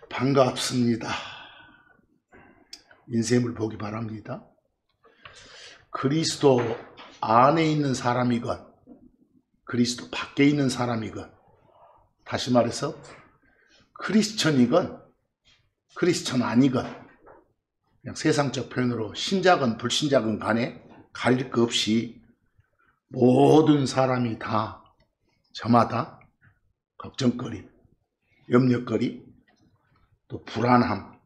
반갑습니다. 인생을 보기 바랍니다. 그리스도 안에 있는 사람이건 그리스도 밖에 있는 사람이건, 다시 말해서 크리스천이건 크리스천 아니건, 그냥 세상적 표현으로 신자건 불신자건 간에 가릴 것 없이 모든 사람이 다 저마다 걱정거리, 염려거리, 또 불안함,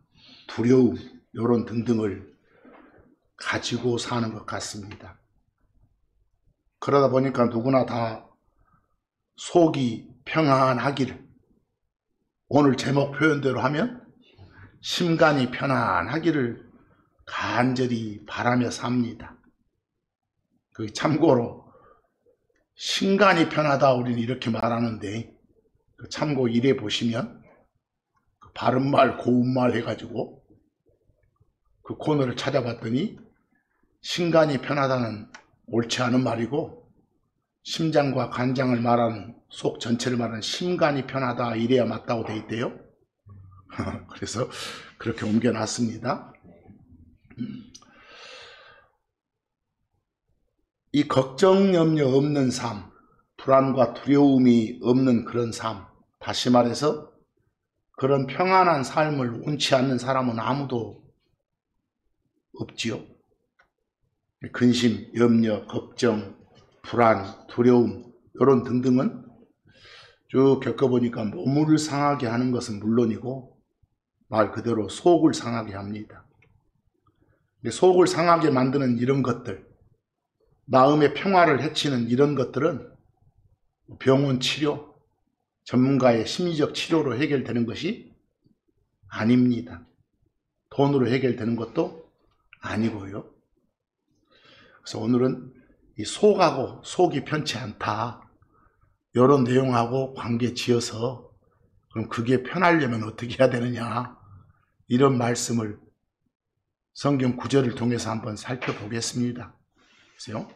두려움, 이런 등등을 가지고 사는 것 같습니다. 그러다 보니까 누구나 다 속이 평안하기를, 오늘 제목 표현대로 하면 심간이 편안하기를 간절히 바라며 삽니다. 참고로 심간이 편하다 우리는 이렇게 말하는데, 참고 일해 보시면 바른말 고운말 해가지고 그 코너를 찾아봤더니 심간이 편하다는 옳지 않은 말이고, 심장과 간장을 말하는, 속 전체를 말하는 심간이 편하다 이래야 맞다고 돼 있대요. 그래서 그렇게 옮겨놨습니다. 이 걱정 염려 없는 삶, 불안과 두려움이 없는 그런 삶, 다시 말해서 그런 평안한 삶을 원치 않는 사람은 아무도 없지요. 근심, 염려, 걱정, 불안, 두려움, 이런 등등은 쭉 겪어보니까 몸을 상하게 하는 것은 물론이고 말 그대로 속을 상하게 합니다. 속을 상하게 만드는 이런 것들, 마음의 평화를 해치는 이런 것들은 병원 치료, 전문가의 심리적 치료로 해결되는 것이 아닙니다. 돈으로 해결되는 것도 아니고요. 그래서 오늘은 이 속하고 속이 편치 않다, 이런 내용하고 관계 지어서 그럼 그게 편하려면 어떻게 해야 되느냐, 이런 말씀을 성경 구절을 통해서 한번 살펴보겠습니다. 그래서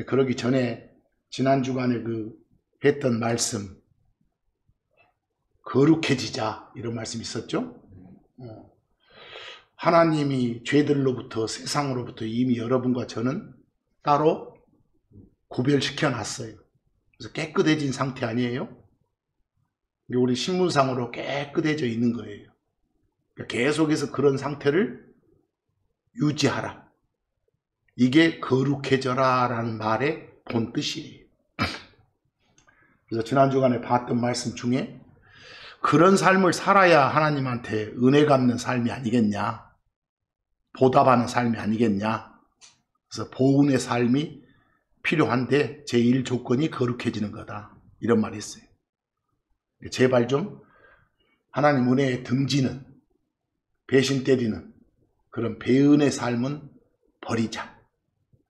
그러기 전에 지난 주간에 했던 말씀, 거룩해지자, 이런 말씀이 있었죠. 하나님이 죄들로부터, 세상으로부터 이미 여러분과 저는 따로 구별시켜 놨어요. 그래서 깨끗해진 상태 아니에요? 우리 신문상으로 깨끗해져 있는 거예요. 계속해서 그런 상태를 유지하라. 이게 거룩해져라 라는 말의 본뜻이에요. 그래서 지난 주간에 봤던 말씀 중에 그런 삶을 살아야 하나님한테 은혜 갚는 삶이 아니겠냐, 보답하는 삶이 아니겠냐. 그래서 보은의 삶이 필요한데 제1 조건이 거룩해지는 거다, 이런 말이 있어요. 제발 좀 하나님 은혜에 등지는, 배신 때리는 그런 배은의 삶은 버리자.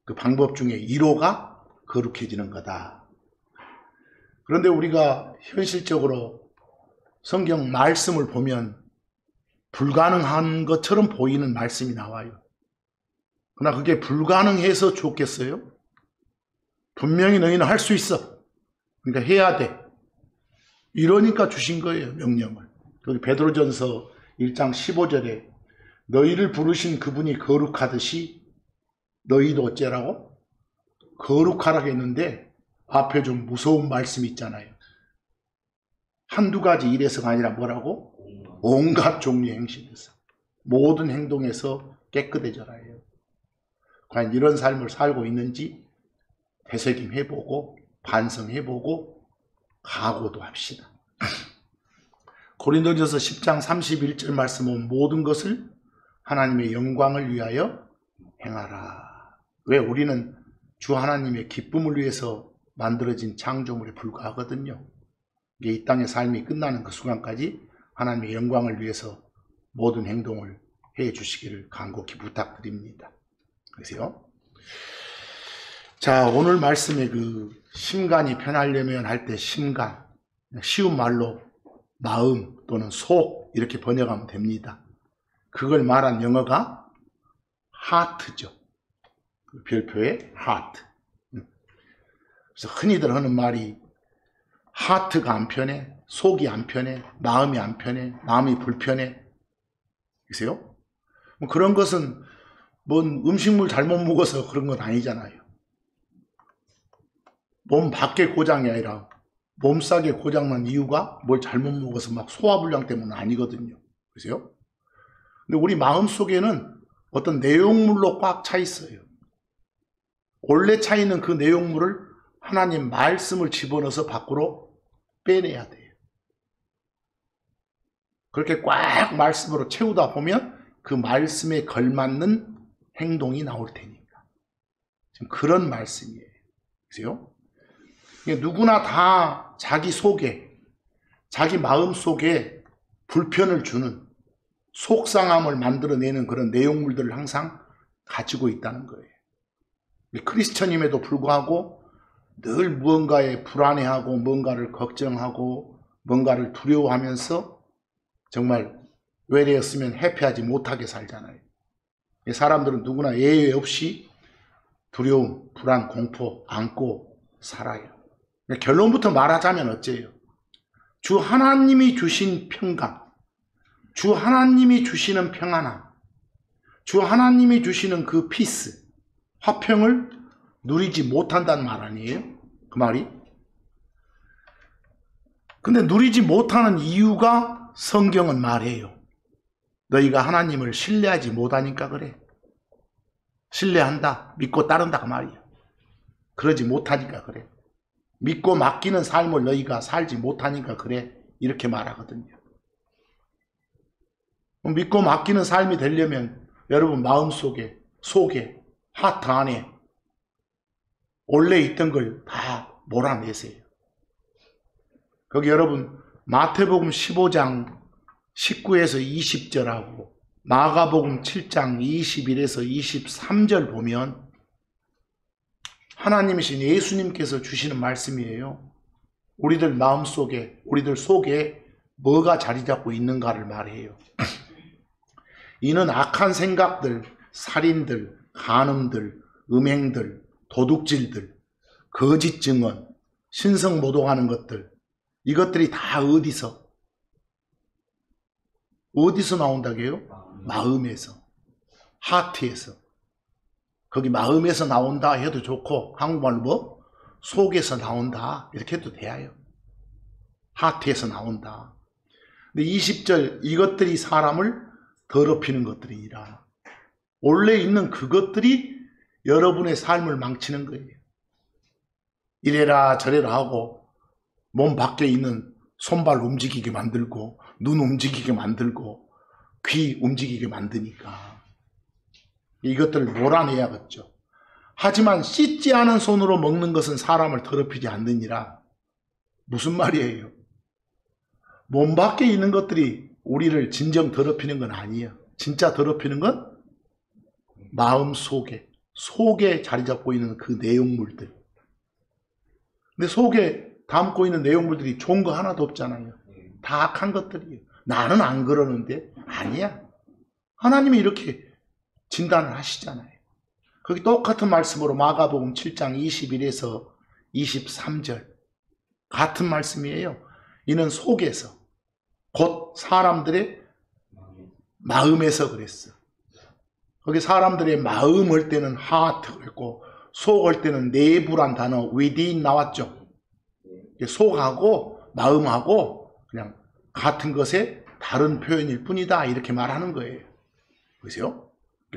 그 방법 중에 1호가 거룩해지는 거다. 그런데 우리가 현실적으로 성경 말씀을 보면 불가능한 것처럼 보이는 말씀이 나와요. 그러나 그게 불가능해서 좋겠어요? 분명히 너희는 할 수 있어. 그러니까 해야 돼. 이러니까 주신 거예요, 명령을. 여기 베드로전서 1장 15절에 너희를 부르신 그분이 거룩하듯이 너희도 어째라고? 거룩하라고 했는데 앞에 좀 무서운 말씀이 있잖아요. 한두 가지 일에서가 아니라 뭐라고? 온갖 종류의 행실에서, 모든 행동에서 깨끗해져라 해요. 과연 이런 삶을 살고 있는지 되새김해보고 반성해보고 각오도 합시다. 고린도전서 10장 31절 말씀은 모든 것을 하나님의 영광을 위하여 행하라. 왜? 우리는 주 하나님의 기쁨을 위해서 만들어진 창조물에 불과하거든요. 이게 이 땅의 삶이 끝나는 그 순간까지 하나님의 영광을 위해서 모든 행동을 해 주시기를 간곡히 부탁드립니다. 그래서요, 자, 오늘 말씀에 심간이 편하려면 할 때 심간, 쉬운 말로 마음 또는 속, 이렇게 번역하면 됩니다. 그걸 말한 영어가 하트죠. 별표의 하트. 그래서 흔히들 하는 말이 하트가 안 편해, 속이 안 편해, 마음이 안 편해, 마음이 불편해. 보세요? 뭐 그런 것은 뭔 음식물 잘못 먹어서 그런 건 아니잖아요. 몸 밖에 고장이 아니라 몸싸게 고장난 이유가 뭘 잘못 먹어서 막 소화불량 때문은 아니거든요. 그죠? 근데 우리 마음 속에는 어떤 내용물로 꽉 차 있어요. 원래 차 있는 그 내용물을 하나님 말씀을 집어넣어서 밖으로 빼내야 돼요. 그렇게 꽉 말씀으로 채우다 보면 그 말씀에 걸맞는 행동이 나올 테니까. 지금 그런 말씀이에요. 그죠? 누구나 다 자기 속에, 자기 마음 속에 불편을 주는, 속상함을 만들어내는 그런 내용물들을 항상 가지고 있다는 거예요. 크리스천임에도 불구하고 늘 무언가에 불안해하고 뭔가를 걱정하고 뭔가를 두려워하면서 정말 외래였으면 회피하지 못하게 살잖아요. 사람들은 누구나 예외 없이 두려움, 불안, 공포 안고 살아요. 결론부터 말하자면 어째요? 주 하나님이 주신 평강, 주 하나님이 주시는 평안함, 주 하나님이 주시는 그 피스, 화평을 누리지 못한다는 말 아니에요? 그 말이? 근데 누리지 못하는 이유가 성경은 말해요. 너희가 하나님을 신뢰하지 못하니까 그래. 신뢰한다, 믿고 따른다 그 말이에요. 그러지 못하니까 그래. 믿고 맡기는 삶을 너희가 살지 못하니까 그래. 이렇게 말하거든요. 믿고 맡기는 삶이 되려면 여러분 마음속에, 속에, 하트 안에 원래 있던 걸 다 몰아내세요. 거기 여러분 마태복음 15장 19에서 20절하고 마가복음 7장 21에서 23절 보면 하나님이신 예수님께서 주시는 말씀이에요. 우리들 마음속에, 우리들 속에 뭐가 자리 잡고 있는가를 말해요. 이는 악한 생각들, 살인들, 간음들, 음행들, 도둑질들, 거짓 증언, 신성 모독하는 것들, 이것들이 다 어디서 나온다고요? 마음에서, 하트에서. 거기 마음에서 나온다 해도 좋고 한국말로 뭐? 속에서 나온다 이렇게 해도 돼요. 하트에서 나온다. 근데 20절 이것들이 사람을 더럽히는 것들이니라. 원래 있는 그것들이 여러분의 삶을 망치는 거예요. 이래라 저래라 하고 몸 밖에 있는 손발 움직이게 만들고 눈 움직이게 만들고 귀 움직이게 만드니까 이것들을 몰아내야겠죠. 하지만 씻지 않은 손으로 먹는 것은 사람을 더럽히지 않느니라. 무슨 말이에요? 몸 밖에 있는 것들이 우리를 진정 더럽히는 건 아니에요. 진짜 더럽히는 건 마음 속에 자리 잡고 있는 그 내용물들. 근데 속에 담고 있는 내용물들이 좋은 거 하나도 없잖아요. 다 악한 것들이에요. 나는 안 그러는데 아니야. 하나님이 이렇게 진단을 하시잖아요. 거기 똑같은 말씀으로 마가복음 7장 21에서 23절 같은 말씀이에요. 이는 속에서 곧 사람들의 마음에서 그랬어. 거기 사람들의 마음 할 때는 하트 그랬고 속 할 때는 내부란 단어 within 나왔죠. 속하고 마음하고 그냥 같은 것의 다른 표현일 뿐이다 이렇게 말하는 거예요. 보세요.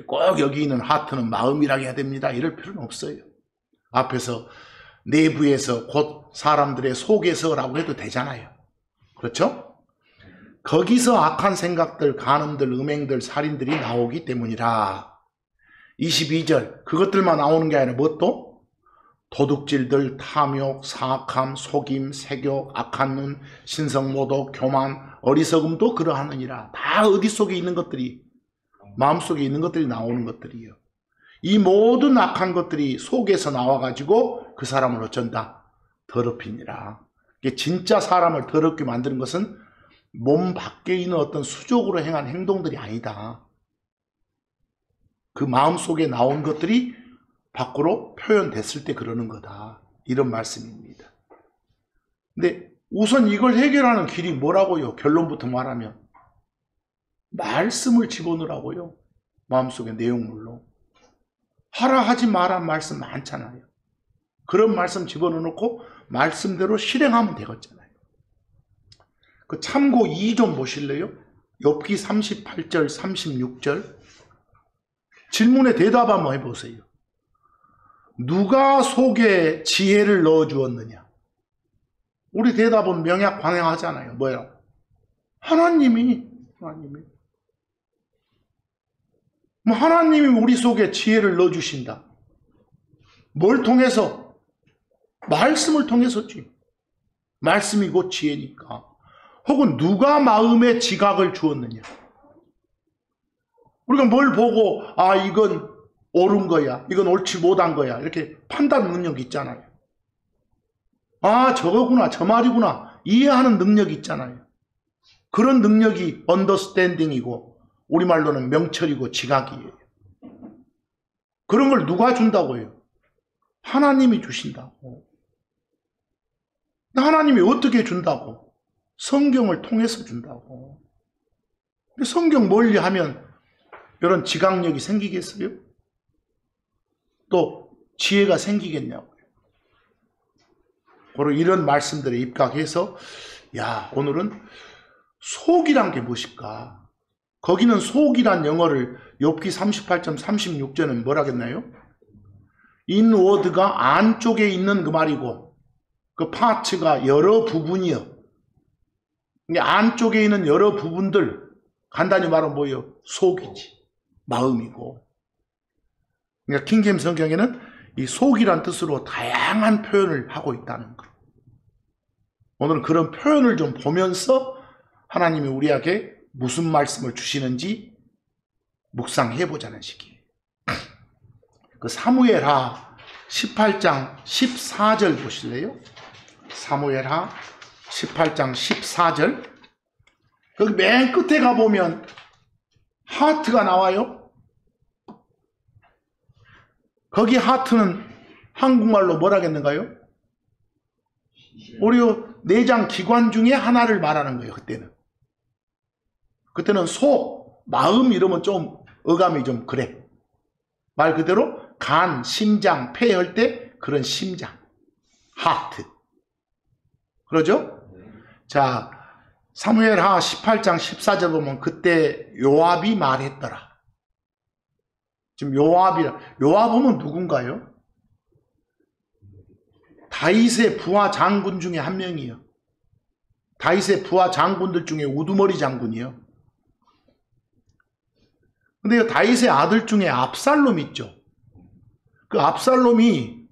꼭 여기 있는 하트는 마음이라고 해야 됩니다. 이럴 필요는 없어요. 앞에서 내부에서 곧 사람들의 속에서라고 해도 되잖아요. 그렇죠? 거기서 악한 생각들, 간음들, 음행들, 살인들이 나오기 때문이라. 22절 그것들만 나오는 게 아니라 뭣도? 도둑질들, 탐욕, 사악함, 속임, 색욕, 악한 눈, 신성모독, 교만, 어리석음도 그러하느니라. 다 어디 속에 있는 것들이 마음속에 있는 것들이 나오는 것들이에요. 이 모든 악한 것들이 속에서 나와가지고 그 사람을 어쩐다? 더럽히니라. 진짜 사람을 더럽게 만드는 것은 몸 밖에 있는 어떤 수적으로 행한 행동들이 아니다. 그 마음속에 나온 것들이 밖으로 표현됐을 때 그러는 거다. 이런 말씀입니다. 근데 우선 이걸 해결하는 길이 뭐라고요? 결론부터 말하면 말씀을 집어넣으라고요. 마음속에 내용물로. 하라 하지 마라 말씀 많잖아요. 그런 말씀 집어넣고 말씀대로 실행하면 되겠잖아요. 그 참고 2 좀 보실래요? 욥기 38절 36절 질문에 대답 한번 해보세요. 누가 속에 지혜를 넣어주었느냐? 우리 대답은 명약관행하잖아요. 뭐야? 하나님이 하나님이 우리 속에 지혜를 넣어주신다. 뭘 통해서? 말씀을 통해서지. 말씀이 곧 지혜니까. 혹은 누가 마음에 지각을 주었느냐? 우리가 뭘 보고 아 이건 옳은 거야, 이건 옳지 못한 거야 이렇게 판단 능력이 있잖아요. 아 저거구나, 저 말이구나 이해하는 능력이 있잖아요. 그런 능력이 언더스탠딩이고 우리말로는 명철이고 지각이에요. 그런 걸 누가 준다고요? 하나님이 주신다고. 하나님이 어떻게 준다고? 성경을 통해서 준다고. 성경 멀리하면 이런 지각력이 생기겠어요? 또 지혜가 생기겠냐고요. 바로 이런 말씀들에 입각해서 야 오늘은 속이란 게 무엇일까? 거기는 속이란 영어를 욥기 38점 36절은 뭐라 했나요? 인워드가 안쪽에 있는 그 말이고 그 파츠가 여러 부분이요. 안쪽에 있는 여러 부분들 간단히 말하면 뭐예요? 속이지. 마음이고. 그러니까 킹제임스 성경에는 이 속이란 뜻으로 다양한 표현을 하고 있다는 거. 오늘은 그런 표현을 좀 보면서 하나님이 우리에게 무슨 말씀을 주시는지 묵상해 보자는 식이에요. 그 사무엘하 18장 14절 보실래요? 사무엘하 18장 14절. 거기 맨 끝에 가보면 하트가 나와요. 거기 하트는 한국말로 뭐라겠는가요? 우리 내장 기관 중에 하나를 말하는 거예요. 그때는 속, 마음 이러면 좀 어감이 좀 그래. 말 그대로 간, 심장, 폐 할 때 그런 심장, 하트. 그러죠? 자, 사무엘하 18장 14절 보면 그때 요압이 말했더라. 지금 요압은 누군가요? 다윗의 부하 장군 중에 한 명이요. 다윗의 부하 장군들 중에 우두머리 장군이요. 근데 다윗의 아들 중에 압살롬 있죠. 그 압살롬이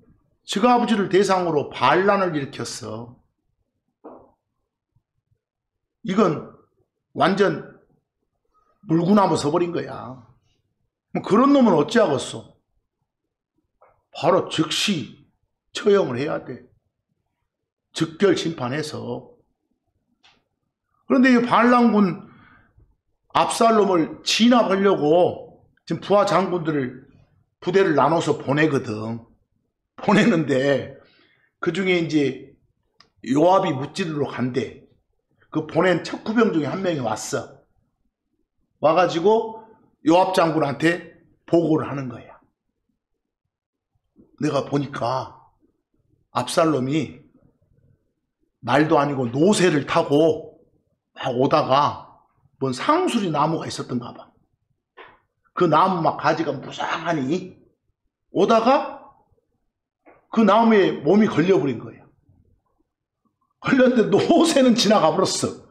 지 아버지를 대상으로 반란을 일으켰어. 이건 완전 물구나무 서버린 거야. 그런 놈은 어찌하겠어? 바로 즉시 처형을 해야 돼. 즉결 심판해서. 그런데 이 반란군 압살롬을 진압하려고 지금 부하 장군들을 부대를 나눠서 보내거든. 보내는데 그 중에 이제 요압이 무찌르러 간대. 그 보낸 척후병 중에 한 명이 왔어. 와가지고 요압 장군한테 보고를 하는 거야. 내가 보니까 압살롬이 말도 아니고 노새를 타고 막 오다가 뭔 상수리 나무가 있었던가 봐. 그 나무 막 가지가 무쌍하니 오다가 그 나무에 몸이 걸려버린 거야. 걸렸는데 노새는 지나가 버렸어.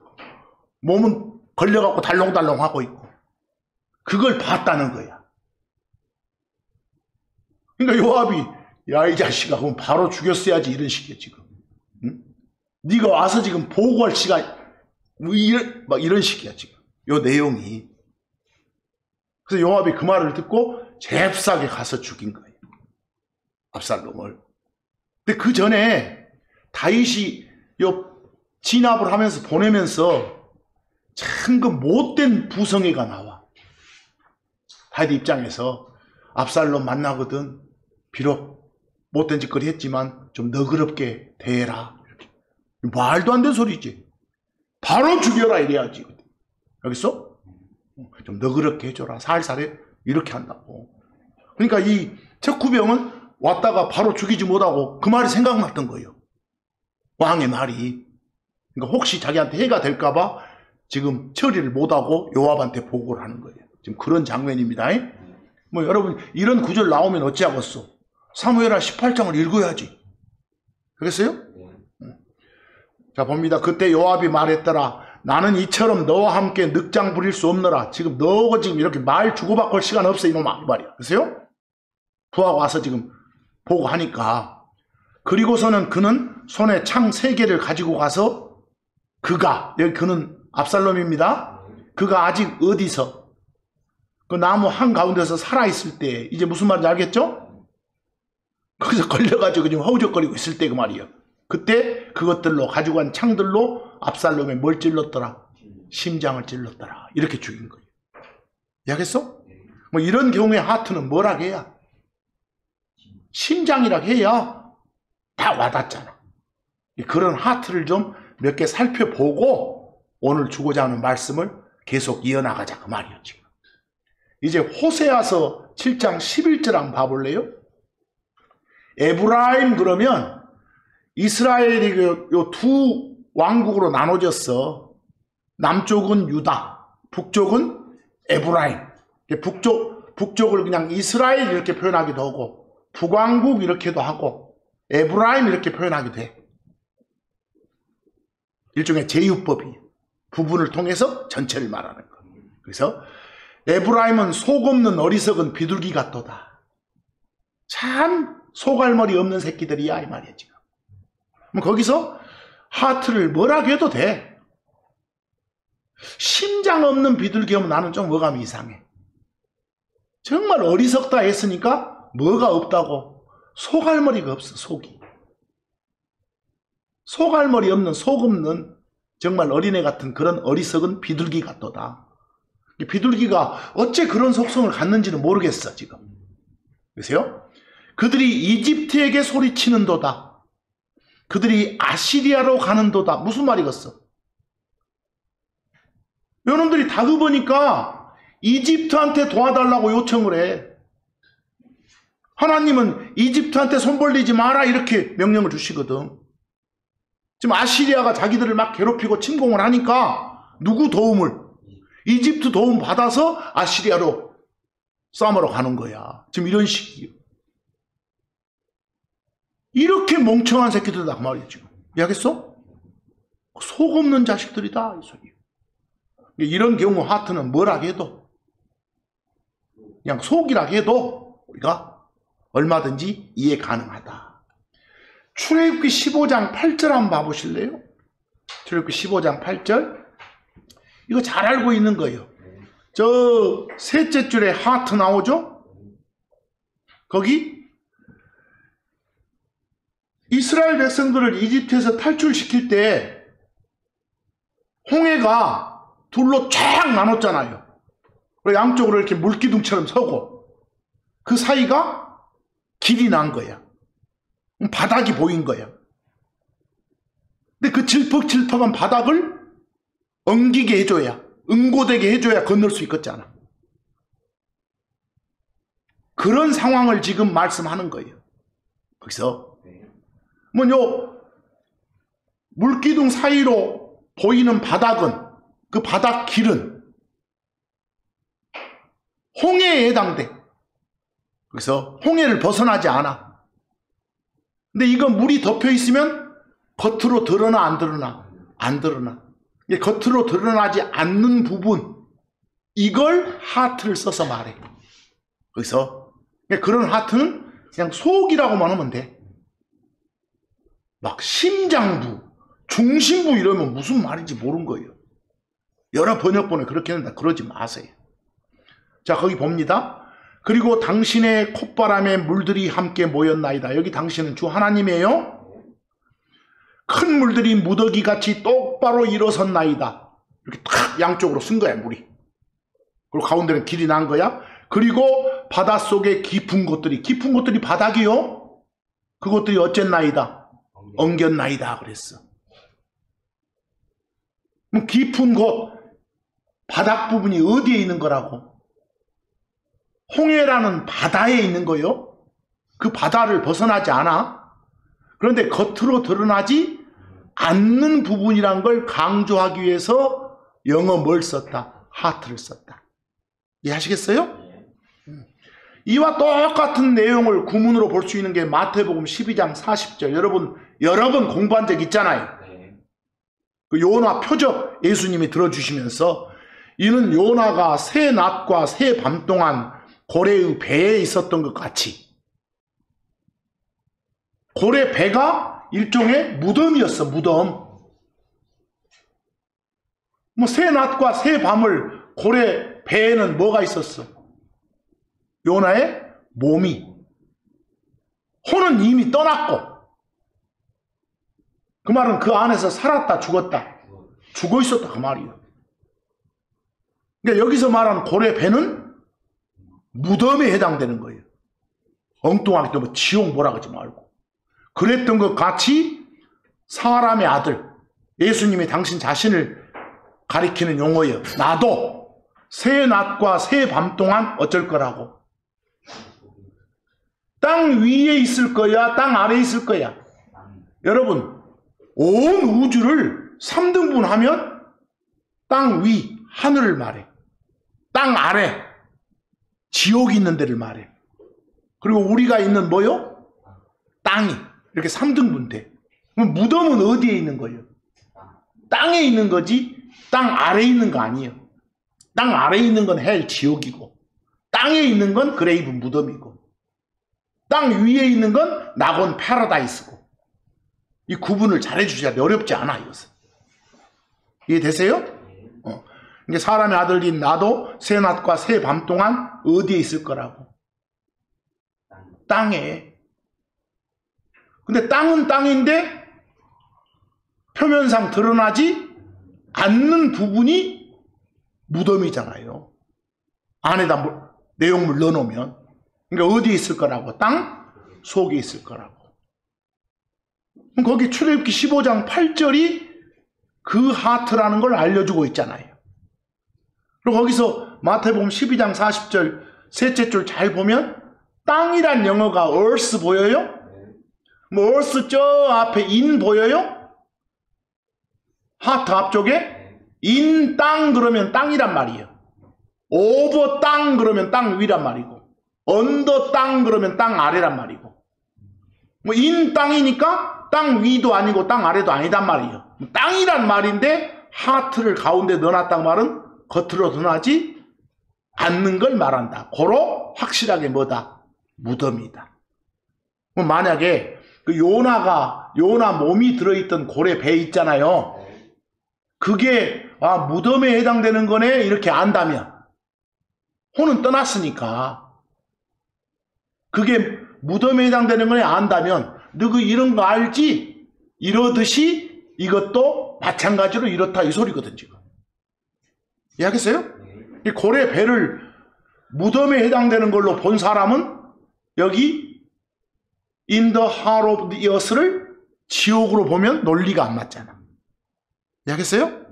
몸은 걸려갖고 달롱달롱 하고 있고. 그걸 봤다는 거야. 그러니까 요압이 야 이 자식아 그럼 바로 죽였어야지 이런 식이야 지금. 응? 네가 와서 지금 보고할 시간 막 이런 식이야 지금. 요 내용이. 그래서 요압이 그 말을 듣고 잽싸게 가서 죽인 거예요. 압살롬을. 근데 그 전에 다윗이 요 진압을 하면서 보내면서 참 그 못된 부성애가 나와. 다윗 입장에서 압살롬 만나거든. 비록 못된 짓거리 했지만 좀 너그럽게 대해라. 이렇게. 말도 안 되는 소리지. 바로 죽여라 이래야지. 알겠어? 좀 너그럽게 해줘라. 살살해. 이렇게 한다고. 그러니까 이 척후병은 왔다가 바로 죽이지 못하고 그 말이 생각났던 거예요. 왕의 말이. 그러니까 혹시 자기한테 해가 될까봐 지금 처리를 못하고 요압한테 보고를 하는 거예요. 지금 그런 장면입니다. 뭐 여러분 이런 구절 나오면 어찌하겠어? 사무엘하 18장을 읽어야지. 그랬어요? 자 봅니다. 그때 요압이 말했더라. 나는 이처럼 너와 함께 늑장 부릴 수 없노라. 지금 너가 지금 이렇게 말 주고받고 할 시간 없어 이놈아 이 말이야. 그랬어요? 부하가 와서 지금 보고 하니까. 그리고서는 그는 손에 창 3개를 가지고 가서 그가, 여기 그는 압살롬입니다. 그가 아직 어디서 그 나무 한가운데서 살아있을 때, 이제 무슨 말인지 알겠죠? 거기서 걸려가지고 지금 허우적거리고 있을 때 그 말이에요. 그때 그것들로 가지고 간 창들로 압살롬의 뭘 찔렀더라? 심장을 찔렀더라. 이렇게 죽인 거예요. 이해하겠어? 뭐 이런 경우에 하트는 뭐라 해야? 심장이라 해야 다 와닿잖아. 그런 하트를 좀 몇 개 살펴보고 오늘 주고자 하는 말씀을 계속 이어나가자 그 말이에요. 지금 이제 호세아서 7장 11절 한번 봐볼래요? 에브라임 그러면 이스라엘이 요 두 왕국으로 나눠졌어. 남쪽은 유다, 북쪽은 에브라임. 북쪽을 그냥 이스라엘 이렇게 표현하기도 하고 북왕국 이렇게도 하고 에브라임 이렇게 표현하기도 해. 일종의 제휴법이 부분을 통해서 전체를 말하는 거. 그래서 에브라임은 속 없는 어리석은 비둘기 같도다. 참 속알머리 없는 새끼들이야 이 말이야 지금. 거기서 하트를 뭐라 해도 돼. 심장 없는 비둘기 하면 나는 좀 어감이 이상해. 정말 어리석다 했으니까 뭐가 없다고? 속알머리가 없어. 속이. 속알머리 없는 속 없는 정말 어린애 같은 그런 어리석은 비둘기 같도다. 비둘기가 어째 그런 속성을 갖는지는 모르겠어 지금. 그래서요 그들이 이집트에게 소리치는도다. 그들이 아시리아로 가는도다. 무슨 말이겠어? 요놈들이 다급하니까 이집트한테 도와달라고 요청을 해. 하나님은 이집트한테 손 벌리지 마라 이렇게 명령을 주시거든. 지금 아시리아가 자기들을 막 괴롭히고 침공을 하니까 누구 도움을? 이집트 도움 받아서 아시리아로 싸움하러 가는 거야. 지금 이런 식이에요. 이렇게 멍청한 새끼들이다 그 말이에요 지금. 이해하겠어? 속 없는 자식들이다 이 소리예요. 이런 경우 하트는 뭐라 해도 그냥 속이라 해도 우리가 얼마든지 이해 가능하다. 출애굽기 15장 8절 한번 봐보실래요? 출애굽기 15장 8절. 이거 잘 알고 있는 거예요. 저 셋째 줄에 하트 나오죠? 거기 이스라엘 백성들을 이집트에서 탈출시킬 때 홍해가 둘로 쫙 나눴잖아요. 양쪽으로 이렇게 물기둥처럼 서고 그 사이가 길이 난 거야. 바닥이 보인 거야. 근데 그 질퍽질퍽한 바닥을 엉기게 해줘야, 응고되게 해줘야 건널 수 있겠잖아. 그런 상황을 지금 말씀하는 거예요. 거기서 요 물기둥 사이로 보이는 바닥은, 그 바닥 길은 홍해에 해당돼. 그래서 홍해를 벗어나지 않아. 근데 이거 물이 덮여 있으면 겉으로 드러나 안 드러나? 안 드러나. 겉으로 드러나지 않는 부분, 이걸 하트를 써서 말해. 그래서 그런 하트는 그냥 속이라고만 하면 돼. 막 심장부, 중심부 이러면 무슨 말인지 모르는 거예요. 여러 번역본에 그렇게 한다. 그러지 마세요. 자, 거기 봅니다. 그리고 당신의 콧바람에 물들이 함께 모였나이다. 여기 당신은 주 하나님이에요. 큰 물들이 무더기같이 똑바로 일어섰나이다. 이렇게 탁 양쪽으로 쓴 거야, 물이. 그리고 가운데는 길이 난 거야. 그리고 바닷속에 깊은 곳들이 바닥이요. 그것들이 어쨌나이다. 엉겼나이다 그랬어. 깊은 곳, 바닥 부분이 어디에 있는 거라고? 홍해라는 바다에 있는 거요. 그 바다를 벗어나지 않아. 그런데 겉으로 드러나지 않는 부분이란 걸 강조하기 위해서 영어 뭘 썼다? 하트를 썼다. 이해하시겠어요? 이와 똑같은 내용을 구문으로 볼 수 있는 게 마태복음 12장 40절. 여러 번 공부한 적 있잖아요. 그 요나 표적 예수님이 들어주시면서 이는 요나가 새 낮과 새 밤 동안 고래의 배에 있었던 것 같이, 고래 배가 일종의 무덤이었어. 무덤. 새 낮과 새 밤을 고래 배에는 뭐가 있었어? 요나의 몸이. 혼은 이미 떠났고, 그 말은 그 안에서 살았다 죽었다? 죽어 있었다 그 말이에요. 그러니까 여기서 말하는 고래 배는 무덤에 해당되는 거예요. 엉뚱하게 또 지옥 뭐라 그러지 말고. 그랬던 것 같이 사람의 아들, 예수님이 당신 자신을 가리키는 용어예요. 나도 새 낮과 새 밤 동안 어쩔 거라고? 땅 위에 있을 거야? 땅 아래에 있을 거야? 여러분, 온 우주를 3등분 하면 땅 위, 하늘을 말해. 땅 아래, 지옥이 있는 데를 말해. 그리고 우리가 있는 뭐요? 땅이. 이렇게 3등분 돼. 그럼 무덤은 어디에 있는 거예요? 땅에 있는 거지 땅 아래에 있는 거 아니에요. 땅 아래에 있는 건 헬, 지옥이고, 땅에 있는 건 그레이브, 무덤이고, 땅 위에 있는 건 낙원, 패러다이스고. 이 구분을 잘 해주셔야 돼. 어렵지 않아 이것은. 이해되세요? 이게 사람의 아들인 나도 새 낮과 새 밤 동안 어디에 있을 거라고? 땅에. 근데 땅은 땅인데 표면상 드러나지 않는 부분이 무덤이잖아요. 안에다 내용물 넣어놓으면. 그러니까 어디에 있을 거라고? 땅 속에 있을 거라고. 거기 출애굽기 15장 8절이 그 하트라는 걸 알려주고 있잖아요. 그리고 거기서 마태복음 12장 40절 셋째 줄 잘 보면 땅이란 영어가 earth 보여요? 뭐 earth 저 앞에 in 보여요? 하트 앞쪽에 in 땅 그러면 땅이란 말이에요. over 땅 그러면 땅 위란 말이고, under 땅 그러면 땅 아래란 말이고, 뭐 in 땅이니까 땅 위도 아니고 땅 아래도 아니단 말이에요. 땅이란 말인데 하트를 가운데 넣어놨단 말은 겉으로 드러나지 않는 걸 말한다. 고로 확실하게 뭐다? 무덤이다. 만약에 그 요나 몸이 들어있던 고래 배 있잖아요. 그게 무덤에 해당되는 거네 이렇게 안다면, 혼은 떠났으니까 그게 무덤에 해당되는 거네 안다면, 너그 이런 거 알지? 이러듯이 이것도 마찬가지로 이렇다 이 소리거든 지금. 이해하겠어요? 이 고래 배를 무덤에 해당되는 걸로 본 사람은 여기 in the heart of the earth를 지옥으로 보면 논리가 안 맞잖아. 이해하겠어요?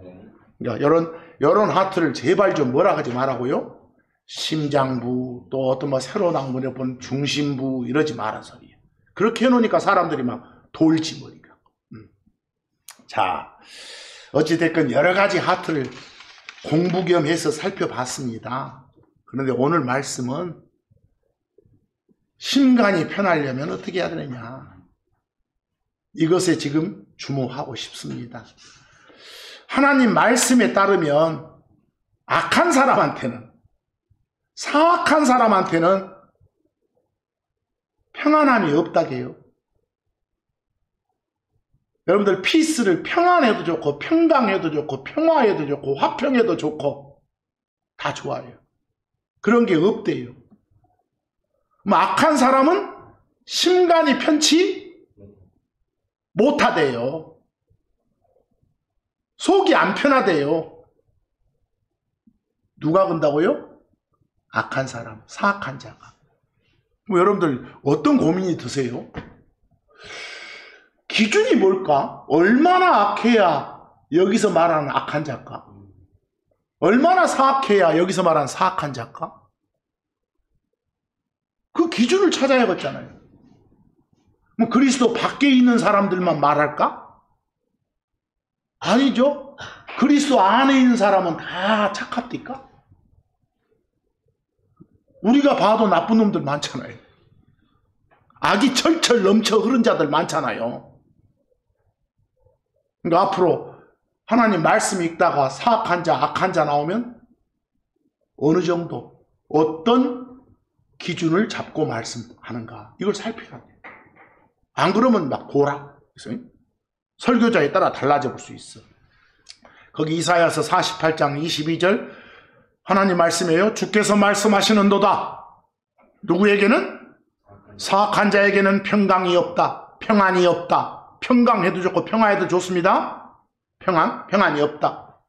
그러니까 이런 하트를 제발 좀 뭐라 하지 말라고요. 심장부, 또 어떤 뭐 새로운 학문에 본 중심부 이러지 말란 소리예요. 그렇게 해놓으니까 사람들이 막 돌지 머리가. 자, 어찌됐건 여러 가지 하트를 공부 겸 해서 살펴봤습니다. 그런데 오늘 말씀은 심간이 편하려면 어떻게 해야 되느냐, 이것에 지금 주목하고 싶습니다. 하나님 말씀에 따르면 악한 사람한테는, 사악한 사람한테는 평안함이 없다게요. 여러분들 피스를 평안해도 좋고 평강해도 좋고 평화해도 좋고 화평해도 좋고 다 좋아요. 그런 게 없대요. 악한 사람은 심간이 편치 못하대요. 속이 안 편하대요. 누가 건다고요? 악한 사람, 사악한 자가. 여러분들 어떤 고민이 드세요? 기준이 뭘까? 얼마나 악해야 여기서 말하는 악한 자일까? 얼마나 사악해야 여기서 말하는 사악한 자일까? 그 기준을 찾아야겠잖아요. 뭐 그리스도 밖에 있는 사람들만 말할까? 아니죠. 그리스도 안에 있는 사람은 다 착합니까? 우리가 봐도 나쁜 놈들 많잖아요. 악이 철철 넘쳐 흐른 자들 많잖아요. 그러니까 앞으로 하나님 말씀 읽다가 사악한 자, 악한 자 나오면 어느 정도, 어떤 기준을 잡고 말씀하는가, 이걸 살펴야 돼요. 안 그러면 막 고라. 설교자에 따라 달라져 볼 수 있어. 거기 이사야서 48장 22절 하나님 말씀이에요. 주께서 말씀하시는도다. 누구에게는? 사악한 자에게는 평강이 없다. 평안이 없다. 평강해도 좋고 평화해도 좋습니다. 평안이 없다.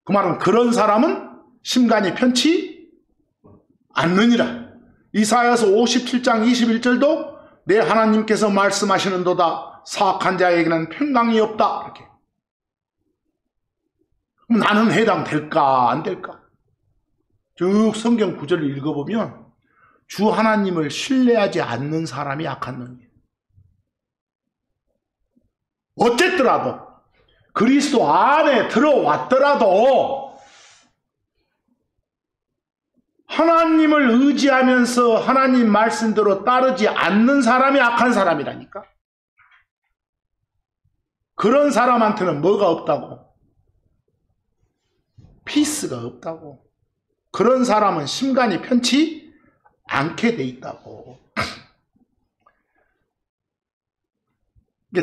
그 말은 그런 사람은 심간이 편치 않느니라. 이사야서 57장 21절도 내 하나님께서 말씀하시는도다. 사악한 자에게는 평강이 없다. 이렇게. 그럼 나는 해당될까 안 될까? 쭉 성경 구절을 읽어보면 주 하나님을 신뢰하지 않는 사람이 악한 놈이에요. 어쨌더라도 그리스도 안에 들어왔더라도 하나님을 의지하면서 하나님 말씀대로 따르지 않는 사람이 악한 사람이라니까. 그런 사람한테는 뭐가 없다고? 피스가 없다고. 그런 사람은 심간이 편치 않게 돼 있다고.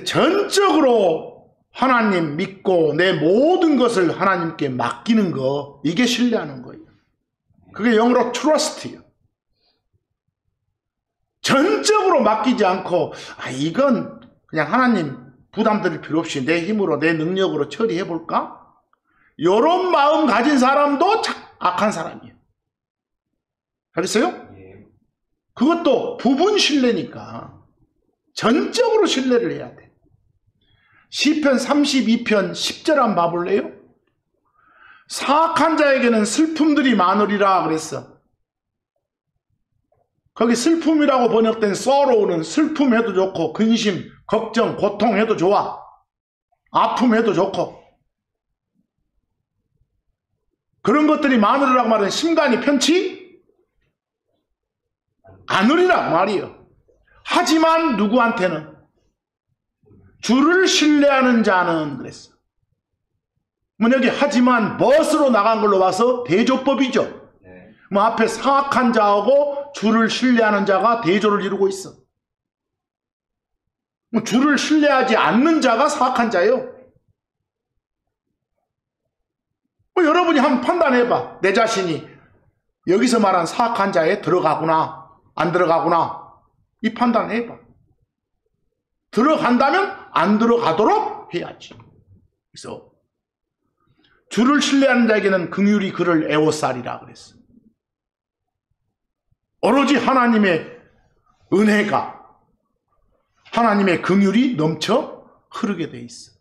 전적으로 하나님 믿고 내 모든 것을 하나님께 맡기는 거, 이게 신뢰하는 거예요. 그게 영어로 trust예요. 전적으로 맡기지 않고 이건 그냥 하나님 부담 드릴 필요 없이 내 힘으로 내 능력으로 처리해 볼까? 이런 마음 가진 사람도 악한 사람이에요. 알겠어요? 그것도 부분 신뢰니까 전적으로 신뢰를 해야 돼. 시편 32편 10절 한번 봐볼래요? 사악한 자에게는 슬픔들이 많으리라 그랬어. 거기 슬픔이라고 번역된 sorrow는 슬픔해도 좋고 근심, 걱정, 고통해도 좋아. 아픔해도 좋고. 그런 것들이 많으리라고 말하는 심간이 편치 않으리라 말이에요. 하지만 누구한테는? 주를 신뢰하는 자는 그랬어. 뭐 여기 하지만 벗으로 나간 걸로 봐서 대조법이죠. 뭐 앞에 사악한 자하고 주를 신뢰하는 자가 대조를 이루고 있어. 뭐 주를 신뢰하지 않는 자가 사악한 자예요. 뭐 여러분이 한번 판단해봐. 내 자신이 여기서 말한 사악한 자에 들어가구나 안 들어가구나, 이 판단해봐. 들어간다면 안 들어가도록 해야지. 그래서 주를 신뢰하는 자에게는 긍휼이 그를 애워싸리라 그랬어. 오로지 하나님의 은혜가, 하나님의 긍휼이 넘쳐 흐르게 돼 있어.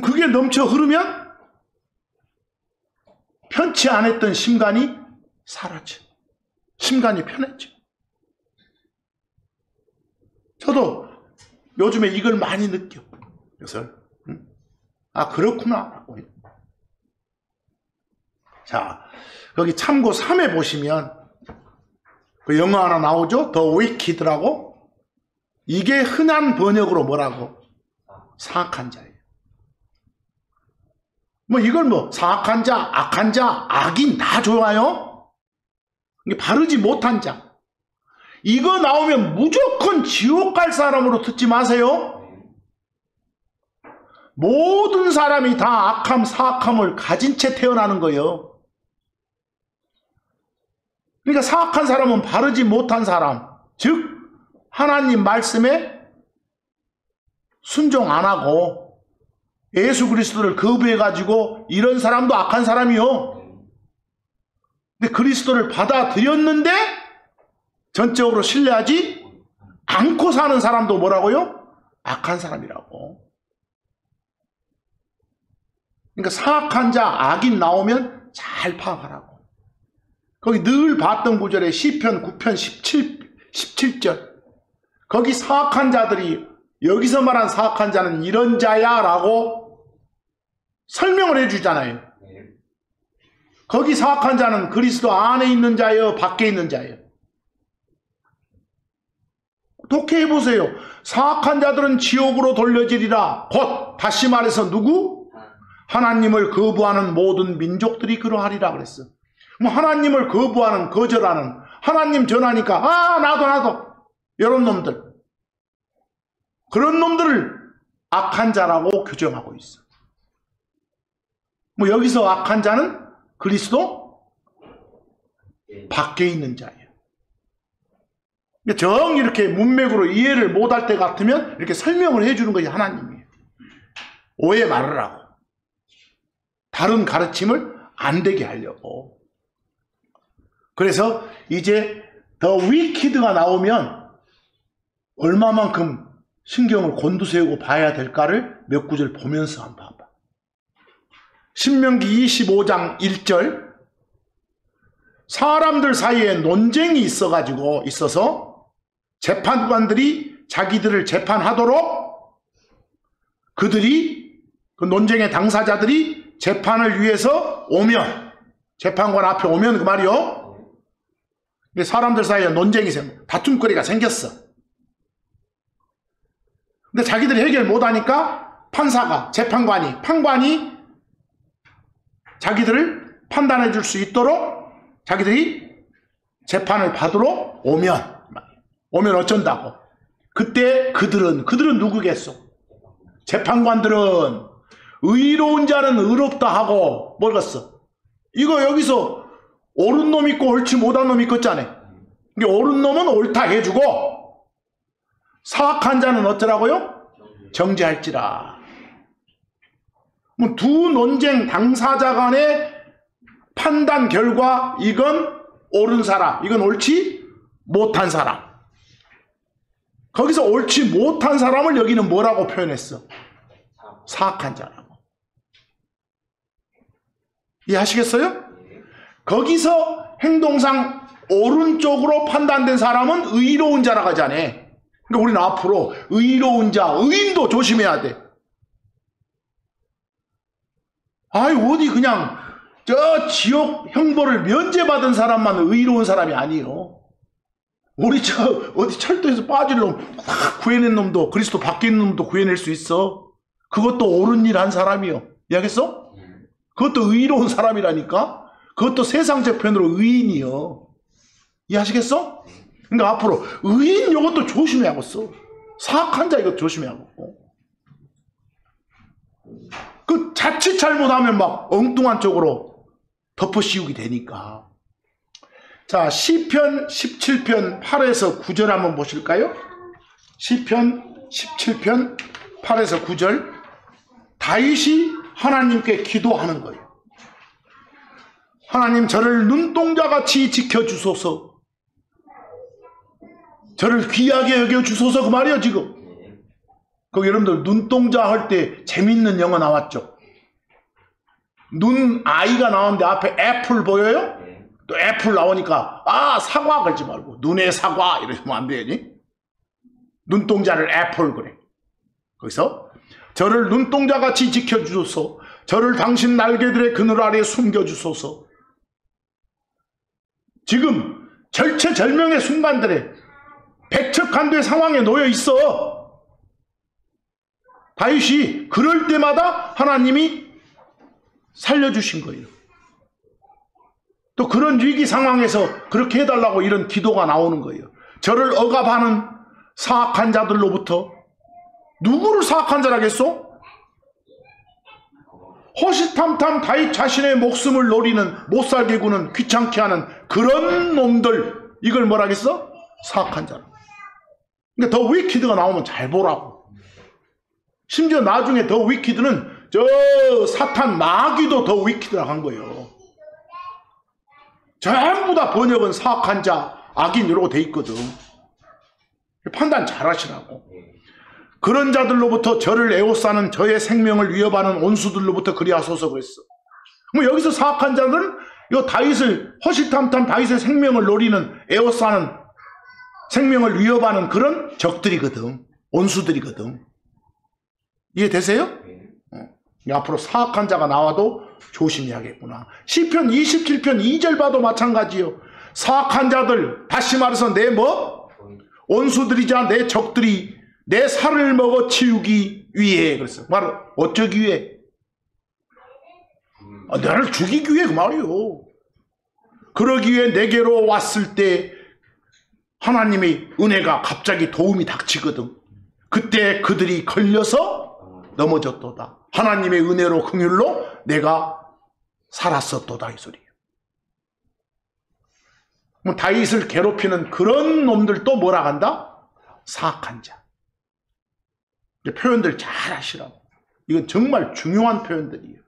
그게 넘쳐 흐르면 편치 않았던 심간이 사라져. 심간이 편해져. 저도 요즘에 이걸 많이 느껴. 그래서 그렇구나. 자, 거기 참고 3에 보시면 그 영어 하나 나오죠? The Wicked라고. 이게 흔한 번역으로 뭐라고? 사악한 자예요. 뭐 이걸 뭐 사악한 자, 악한 자, 악인 다 좋아요. 이게 바르지 못한 자. 이거 나오면 무조건 지옥 갈 사람으로 듣지 마세요. 모든 사람이 다 악함, 사악함을 가진 채 태어나는 거예요. 그러니까 사악한 사람은 바르지 못한 사람, 즉 하나님 말씀에 순종 안 하고 예수 그리스도를 거부해가지고 이런 사람도 악한 사람이요. 근데 그리스도를 받아들였는데 전적으로 신뢰하지 않고 사는 사람도 뭐라고요? 악한 사람이라고. 그러니까 사악한 자, 악인 나오면 잘 파악하라고. 거기 늘 봤던 구절에 시편 9편 17절. 거기 사악한 자들이, 여기서 말한 사악한 자는 이런 자야 라고 설명을 해주잖아요. 거기 사악한 자는 그리스도 안에 있는 자여, 밖에 있는 자여. 독해해보세요. 사악한 자들은 지옥으로 돌려지리라. 곧 다시 말해서 누구? 하나님을 거부하는 모든 민족들이 그러하리라 그랬어. 뭐 하나님을 거부하는, 거절하는, 하나님 전하니까 나도 이런 놈들, 그런 놈들을 악한 자라고 규정하고 있어. 뭐 여기서 악한 자는 그리스도 밖에 있는 자예요. 정 이렇게 문맥으로 이해를 못할 때 같으면 이렇게 설명을 해주는 것이 하나님이에요. 오해 말으라고. 다른 가르침을 안 되게 하려고. 그래서 이제 더 위키드가 나오면 얼마만큼 신경을 곤두세우고 봐야 될까를 몇 구절 보면서 한번 봐봐. 신명기 25장 1절. 사람들 사이에 논쟁이 있어서 재판관들이 자기들을 재판하도록 그들이, 그 논쟁의 당사자들이 재판을 위해서 오면, 재판관 앞에 오면 그 말이요. 사람들 사이에 논쟁이 다툼거리가 생겼어. 근데 자기들이 해결 못하니까 판사가, 판관이 자기들을 판단해 줄 수 있도록 자기들이 재판을 받으러 오면 어쩐다고. 그때 그들은 누구겠소? 재판관들은 의로운 자는 의롭다 하고 뭘 갔어? 이거 여기서 옳은 놈 있고 옳지 못한 놈 있겠잖아요. 옳은 놈은 옳다 해주고 사악한 자는 어쩌라고요? 정죄할지라. 두 논쟁 당사자 간의 판단 결과 이건 옳은 사람, 이건 옳지 못한 사람. 거기서 옳지 못한 사람을 여기는 뭐라고 표현했어? 사악한 자라고. 이해하시겠어요? 거기서 행동상 오른쪽으로 판단된 사람은 의로운 자라고 하잖아. 그러니까 우리는 앞으로 의로운 자, 의인도 조심해야 돼. 어디 그냥 저 지옥 형벌을 면제받은 사람만 의로운 사람이 아니에요. 우리 어디 철도에서 빠질 놈 다 구해낸 놈도, 그리스도 밖에 있는 놈도 구해낼 수 있어. 그것도 옳은 일 한 사람이요. 이해하겠어? 그것도 의로운 사람이라니까. 그것도 세상 재편으로 의인이요. 이해하시겠어? 그러니까 앞으로 의인 이것도 조심해야겠어. 사악한 자 이거 조심해야겠고. 그 자칫 잘못하면 막 엉뚱한 쪽으로 덮어씌우게 되니까. 자, 시편 17편 8에서 9절 한번 보실까요? 시편 17편 8에서 9절. 다윗이 하나님께 기도하는 거예요. 하나님, 저를 눈동자같이 지켜주소서. 저를 귀하게 여겨주소서. 그 말이에요 지금. 거기 여러분들 눈동자 할 때 재밌는 영어 나왔죠. 눈 아이가 나오는데 앞에 애플 보여요? 또 애플 나오니까 사과 걸지 말고 눈에 사과 이러시면 안 되지. 눈동자를 애플 그래. 거기서 저를 눈동자같이 지켜주소서. 저를 당신 날개들의 그늘 아래 숨겨주소서. 지금 절체절명의 순간들에 백척간도의 상황에 놓여 있어. 다윗이 그럴 때마다 하나님이 살려주신 거예요. 또 그런 위기 상황에서 그렇게 해달라고 이런 기도가 나오는 거예요. 저를 억압하는 사악한 자들로부터. 누구를 사악한 자라겠소? 호시탐탐 다윗 자신의 목숨을 노리는, 못살게 구는, 귀찮게 하는 그런 놈들, 이걸 뭐라겠어? 사악한 자라. 그러니까 더 위키드가 나오면 잘 보라고. 심지어 나중에 더 위키드는 저 사탄 마귀도 더 위키드라고 한 거예요. 전부 다 번역은 사악한 자, 악인 이러고 돼 있거든. 판단 잘 하시라고. 그런 자들로부터 저를 에워싸는 저의 생명을 위협하는 온수들로부터 그리하소서 그랬어. 뭐 여기서 사악한 자들은 이 다윗을 허실탐탐 다윗의 생명을 노리는 에워싸는 생명을 위협하는 그런 적들이거든. 온수들이거든. 이해되세요? 앞으로 사악한 자가 나와도 조심해야겠구나. 시편 27편 2절 봐도 마찬가지요. 사악한 자들, 다시 말해서 내 온수들이자 내 적들이 내 살을 먹어 치우기 위해. 그랬어. 바로 어쩌기 위해? 나를 죽이기 위해 그 말이요. 그러기 위해 내게로 왔을 때 하나님의 은혜가 갑자기 도움이 닥치거든. 그때 그들이 걸려서 넘어졌도다. 하나님의 은혜로 긍휼로 내가 살았었도다 이 소리예요. 다윗을 괴롭히는 그런 놈들도 뭐라 한다? 사악한 자. 표현들 잘 하시라고. 이건 정말 중요한 표현들이에요.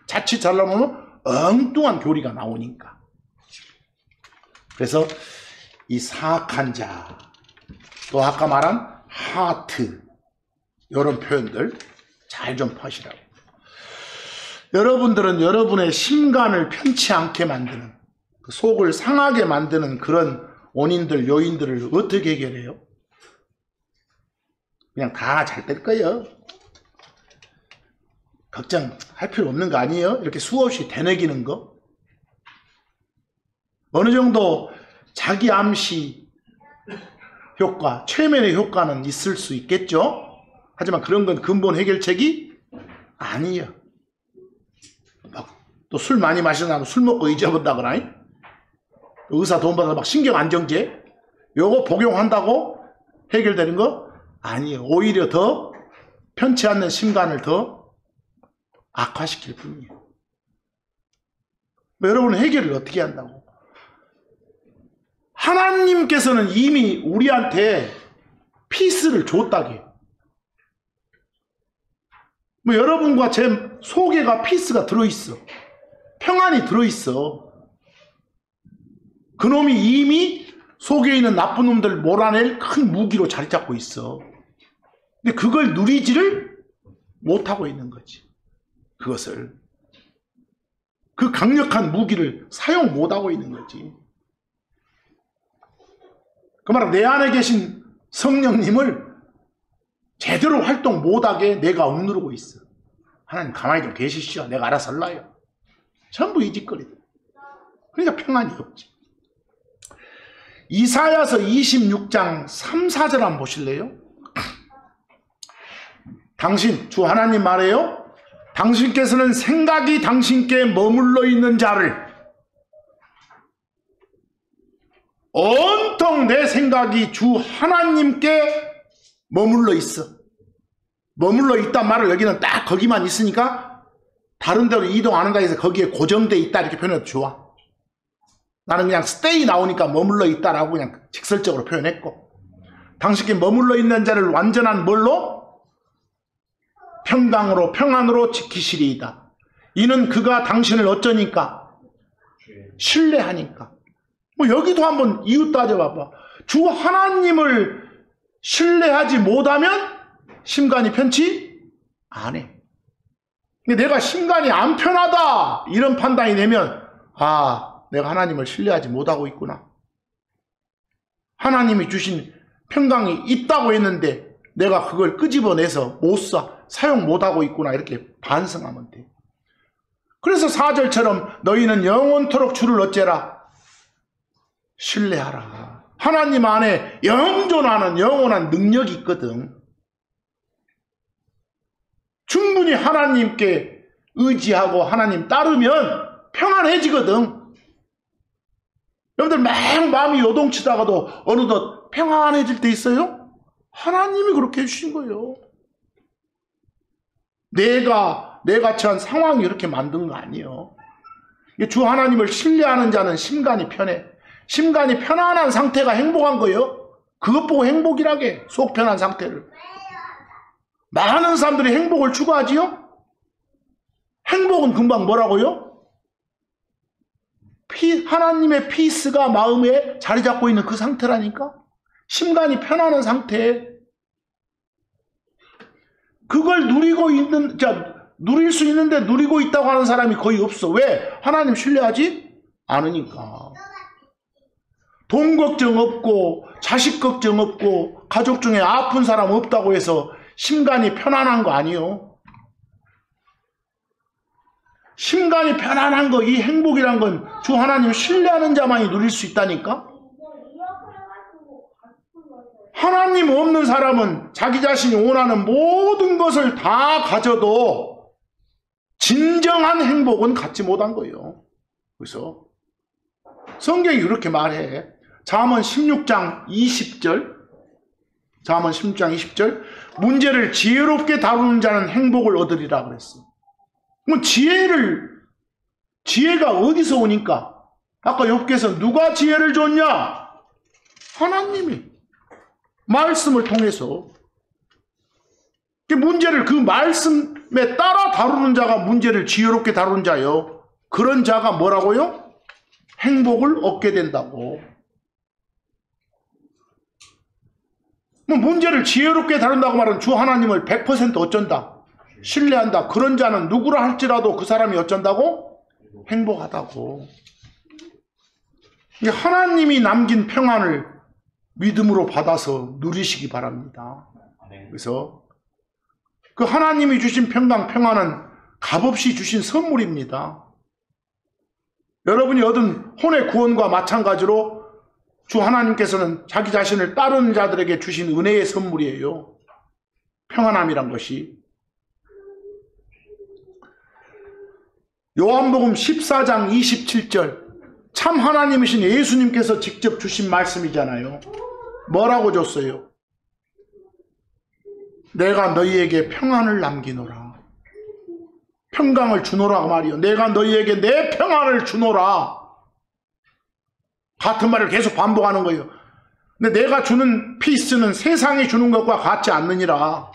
자칫 잘라보면 엉뚱한 교리가 나오니까. 그래서 이 사악한 자, 또 아까 말한 하트, 이런 표현들 잘 좀 파시라고. 여러분들은 여러분의 심간을 편치 않게 만드는, 속을 상하게 만드는 그런 원인들, 요인들을 어떻게 해결해요? 그냥 다 잘 될 거예요. 걱정할 필요 없는 거 아니에요? 이렇게 수없이 되뇌기는 거. 어느 정도 자기 암시 효과, 최면의 효과는 있을 수 있겠죠? 하지만 그런 건 근본 해결책이 아니에요. 또 술 많이 마시나 술 먹고 잊어본다 그러니? 의사 돈 받아서 막 신경안정제 요거 복용한다고 해결되는 거 아니에요. 오히려 더 편치 않는 심간을 더 악화시킬 뿐이에요. 여러분은 해결을 어떻게 한다고? 하나님께서는 이미 우리한테 피스를 줬다게요. 여러분과 제 속에가 피스가 들어있어. 평안이 들어있어. 그놈이 이미 속에 있는 나쁜 놈들 몰아낼 큰 무기로 자리 잡고 있어. 근데 그걸 누리지를 못하고 있는 거지. 그것을. 그 강력한 무기를 사용 못하고 있는 거지. 그 말은 내 안에 계신 성령님을 제대로 활동 못하게 내가 억누르고 있어. 하나님 가만히 좀 계시시오. 내가 알아서 할라요. 전부 이 짓거리들. 그러니까 평안이 없지. 이사야서 26장 3, 4절 한번 보실래요? 당신, 주 하나님 말해요. 당신께서는 생각이 당신께 머물러 있는 자를, 온통 내 생각이 주 하나님께 머물러 있어. 머물러 있단 말을 여기는 딱 거기만 있으니까 다른 데로 이동 안 한다 해서 거기에 고정돼 있다 이렇게 표현해도 좋아. 나는 그냥 stay 나오니까 머물러 있다라고 그냥 직설적으로 표현했고, 당신께 머물러 있는 자를 완전한 뭘로? 평강으로 평안으로 지키시리이다. 이는 그가 당신을 어쩌니까? 신뢰하니까. 여기도 한번 이유 따져봐봐. 주 하나님을 신뢰하지 못하면 심간이 편치 안 해. 내가 심간이 안 편하다 이런 판단이 되면 내가 하나님을 신뢰하지 못하고 있구나. 하나님이 주신 평강이 있다고 했는데 내가 그걸 끄집어내서 사용 못하고 있구나 이렇게 반성하면 돼. 그래서 4절처럼 너희는 영원토록 주를 어째라? 신뢰하라. 하나님 안에 영존하는 영원한 능력이 있거든. 충분히 하나님께 의지하고 하나님 따르면 평안해지거든. 여러분들 막 마음이 요동치다가도 어느덧 평안해질 때 있어요? 하나님이 그렇게 해주신 거예요. 내가 처한 상황이 이렇게 만든 거 아니에요. 주 하나님을 신뢰하는 자는 심간이 편해. 심간이 편안한 상태가 행복한 거예요. 그것 보고 행복이라게, 속 편한 상태를. 많은 사람들이 행복을 추구하지요? 행복은 금방 뭐라고요? 하나님의 피스가 마음에 자리 잡고 있는 그 상태라니까? 심간이 편안한 상태. 그걸 누릴 수 있는데 누리고 있다고 하는 사람이 거의 없어. 왜? 하나님 신뢰하지 않으니까. 돈 걱정 없고 자식 걱정 없고 가족 중에 아픈 사람 없다고 해서 심간이 편안한 거 아니요. 심간이 편안한 거, 이 행복이란 건 주 하나님 신뢰하는 자만이 누릴 수 있다니까. 하나님 없는 사람은 자기 자신이 원하는 모든 것을 다 가져도 진정한 행복은 갖지 못한 거예요. 그래서 성경이 이렇게 말해. 잠언 16장 20절. 잠언 16장 20절. 문제를 지혜롭게 다루는 자는 행복을 얻으리라 그랬어. 그럼 지혜가 어디서 오니까? 아까 욥기에서 누가 지혜를 줬냐? 하나님이. 말씀을 통해서. 문제를 그 말씀에 따라 다루는 자가 문제를 지혜롭게 다루는 자요. 그런 자가 뭐라고요? 행복을 얻게 된다고. 문제를 지혜롭게 다룬다고 말하면 주 하나님을 100% 어쩐다? 신뢰한다. 그런 자는 누구라 할지라도 그 사람이 어쩐다고? 행복하다고. 하나님이 남긴 평안을 믿음으로 받아서 누리시기 바랍니다. 그래서 그 하나님이 주신 평안은 값없이 주신 선물입니다. 여러분이 얻은 혼의 구원과 마찬가지로 주 하나님께서는 자기 자신을 따르는 자들에게 주신 은혜의 선물이에요. 평안함이란 것이. 요한복음 14장 27절. 참 하나님이신 예수님께서 직접 주신 말씀이잖아요. 뭐라고 줬어요? 내가 너희에게 평안을 남기노라. 평강을 주노라 말이요. 내가 너희에게 내 평안을 주노라. 같은 말을 계속 반복하는 거예요. 근데 내가 주는 피스는 세상이 주는 것과 같지 않느니라.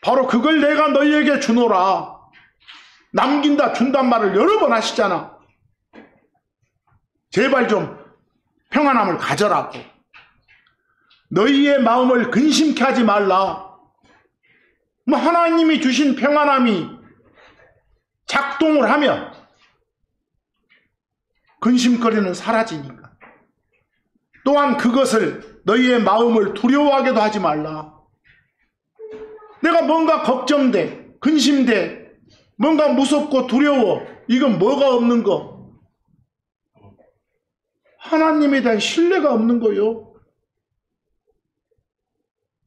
바로 그걸 내가 너희에게 주노라. 남긴다 준단 말을 여러 번 하시잖아. 제발 좀 평안함을 가져라고. 너희의 마음을 근심케 하지 말라. 하나님이 주신 평안함이 작동을 하면 근심거리는 사라지니까. 또한 그것을 너희의 마음을 두려워하게도 하지 말라. 내가 뭔가 걱정돼, 근심돼, 뭔가 무섭고 두려워. 이건 뭐가 없는 거? 하나님에 대한 신뢰가 없는 거요.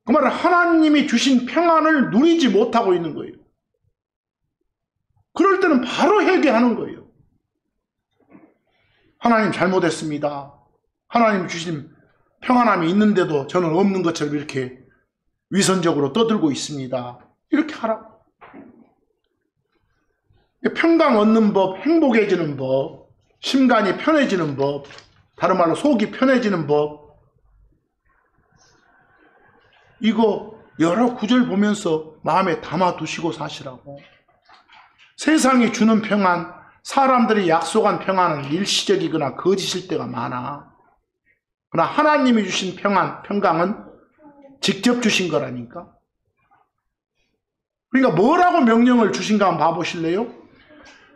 그 말은 하나님이 주신 평안을 누리지 못하고 있는 거예요. 그럴 때는 바로 회개하는 거예요. 하나님 잘못했습니다. 하나님 주신 평안함이 있는데도 저는 없는 것처럼 이렇게 위선적으로 떠들고 있습니다. 이렇게 하라고. 평강 얻는 법, 행복해지는 법, 심간이 편해지는 법, 다른 말로 속이 편해지는 법. 이거 여러 구절 보면서 마음에 담아두시고 사시라고. 세상이 주는 평안, 사람들이 약속한 평안은 일시적이거나 거짓일 때가 많아. 그러나 하나님이 주신 평강은 직접 주신 거라니까. 그러니까 뭐라고 명령을 주신가 한번 봐보실래요?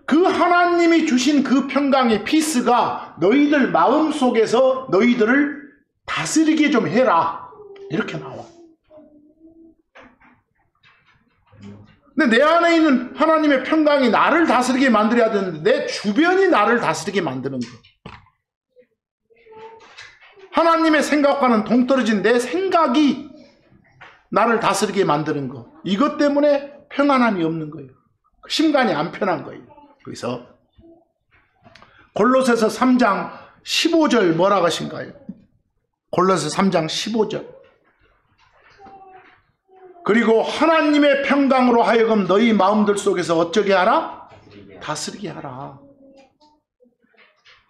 그 하나님이 주신 그 평강의 피스가 너희들 마음속에서 너희들을 다스리게 좀 해라. 이렇게 나와. 근데 내 안에 있는 하나님의 평강이 나를 다스리게 만들어야 되는데 내 주변이 나를 다스리게 만드는 거. 하나님의 생각과는 동떨어진 내 생각이 나를 다스리게 만드는 거. 이것 때문에 평안함이 없는 거예요. 심간이 안 편한 거예요. 그래서 골로새서 3장 15절 뭐라고 하신가요? 골로새 3장 15절. 그리고 하나님의 평강으로 하여금 너희 마음들 속에서 어쩌게 하라? 다스리게 하라.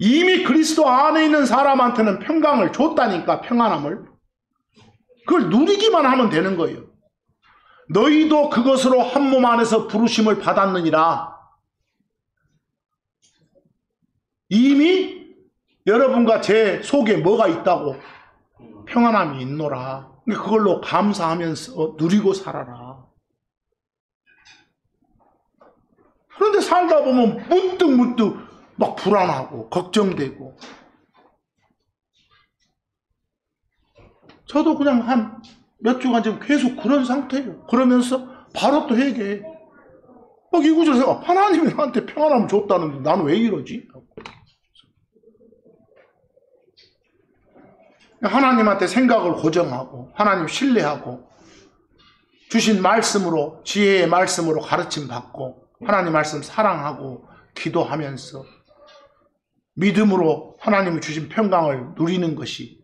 이미 그리스도 안에 있는 사람한테는 평강을 줬다니까. 평안함을. 그걸 누리기만 하면 되는 거예요. 너희도 그것으로 한 몸 안에서 부르심을 받았느니라. 이미 여러분과 제 속에 뭐가 있다고? 평안함이 있노라. 그걸로 감사하면서 누리고 살아라. 그런데 살다 보면 문득 막 불안하고 걱정되고. 저도 그냥 한 몇 주간 지금 계속 그런 상태예요. 그러면서 바로 또 회개해. 막 이 구절에서 하나님이 나한테 평안함을 줬다는데 나는 왜 이러지? 하나님한테 생각을 고정하고 하나님 신뢰하고 주신 말씀으로, 지혜의 말씀으로 가르침 받고 하나님 말씀 사랑하고 기도하면서 믿음으로 하나님이 주신 평강을 누리는 것이,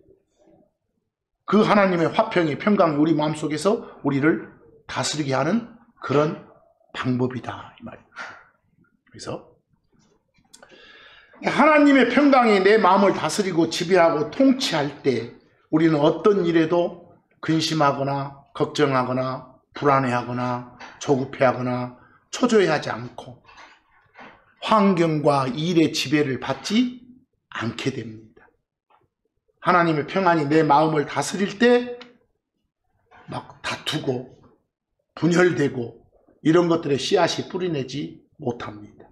그 하나님의 화평이, 평강이 우리 마음속에서 우리를 다스리게 하는 그런 방법이다, 이 말이에요. 그래서 하나님의 평강이 내 마음을 다스리고 지배하고 통치할 때 우리는 어떤 일에도 근심하거나 걱정하거나 불안해하거나 조급해하거나 초조해하지 않고 환경과 일의 지배를 받지 않게 됩니다. 하나님의 평안이 내 마음을 다스릴 때 막 다투고 분열되고 이런 것들의 씨앗이 뿌리내지 못합니다.